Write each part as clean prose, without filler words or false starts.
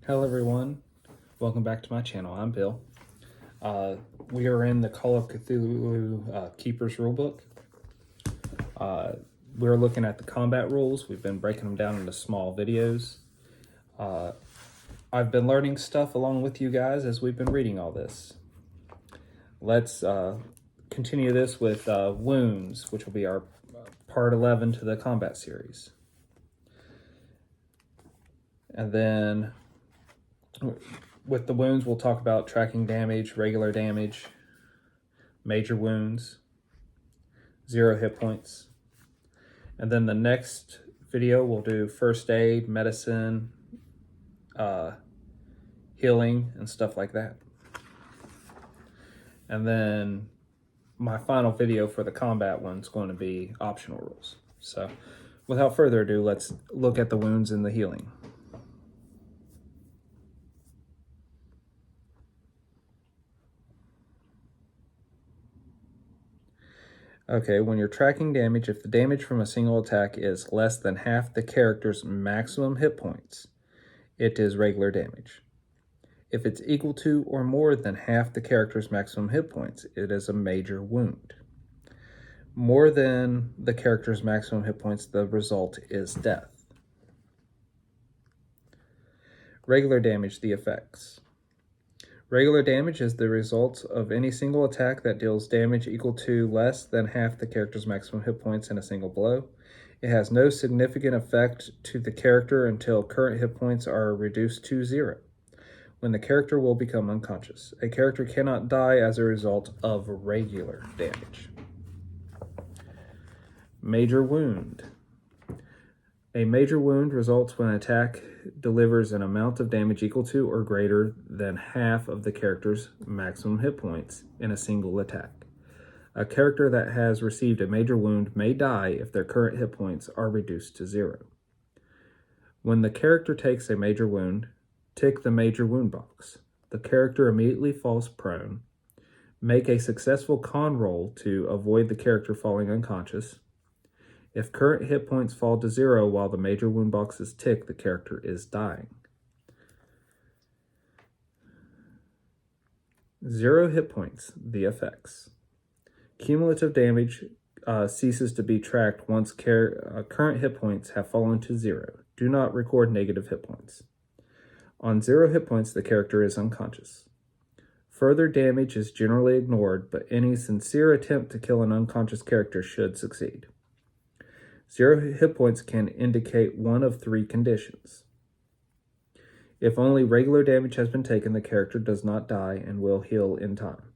Hello everyone, welcome back to my channel. I'm Bill. We are in the Call of Cthulhu Keeper's Rulebook. We're looking at the combat rules. We've been breaking them down into small videos. I've been learning stuff along with you guys as we've been reading all this. Let's continue this with wounds, which will be our part 11 to the combat series. And then with the wounds, we'll talk about tracking damage, regular damage, major wounds, 0 hit points. And then the next video, we'll do first aid, medicine, healing, and stuff like that. And then my final video for the combat one's going to be optional rules. So without further ado, let's look at the wounds and the healing. Okay, when you're tracking damage, if the damage from a single attack is less than half the character's maximum hit points, it is regular damage. If it's equal to or more than half the character's maximum hit points, it is a major wound. More than the character's maximum hit points, the result is death. Regular damage, the effects. Regular damage is the result of any single attack that deals damage equal to less than half the character's maximum hit points in a single blow. It has no significant effect to the character until current hit points are reduced to 0, when the character will become unconscious. A character cannot die as a result of regular damage. Major wound. A major wound results when an attack delivers an amount of damage equal to or greater than half of the character's maximum hit points in a single attack. A character that has received a major wound may die if their current hit points are reduced to 0. When the character takes a major wound, tick the major wound box. The character immediately falls prone. Make a successful con roll to avoid the character falling unconscious. If current hit points fall to 0 while the major wound box is ticked, the character is dying. 0 hit points, the effects. Cumulative damage ceases to be tracked once current hit points have fallen to 0. Do not record negative hit points. On 0 hit points, the character is unconscious. Further damage is generally ignored, but any sincere attempt to kill an unconscious character should succeed. 0 hit points can indicate one of 3 conditions. If only regular damage has been taken, the character does not die and will heal in time.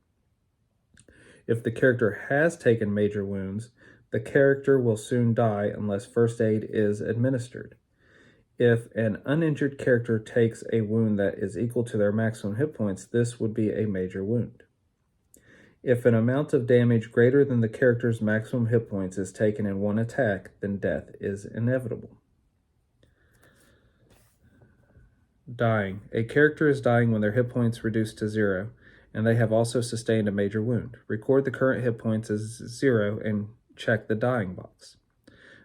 If the character has taken major wounds, the character will soon die unless first aid is administered. If an uninjured character takes a wound that is equal to their maximum hit points, this would be a major wound. If an amount of damage greater than the character's maximum hit points is taken in one attack, then death is inevitable. Dying. A character is dying when their hit points reduce to 0, and they have also sustained a major wound. Record the current hit points as 0 and check the dying box.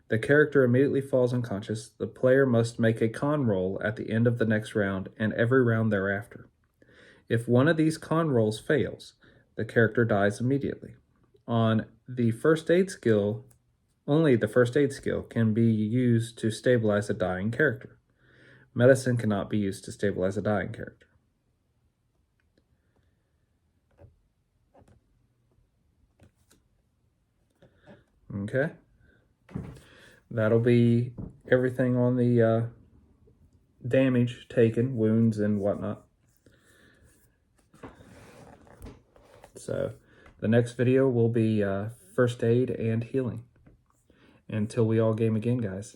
The character immediately falls unconscious. The player must make a con roll at the end of the next round and every round thereafter. If one of these con rolls fails, the character dies immediately. On the first aid skill, only the first aid skill can be used to stabilize a dying character. Medicine cannot be used to stabilize a dying character. Okay. That'll be everything on the damage taken, wounds, and whatnot. So the next video will be first aid and healing. Until we all game again, guys.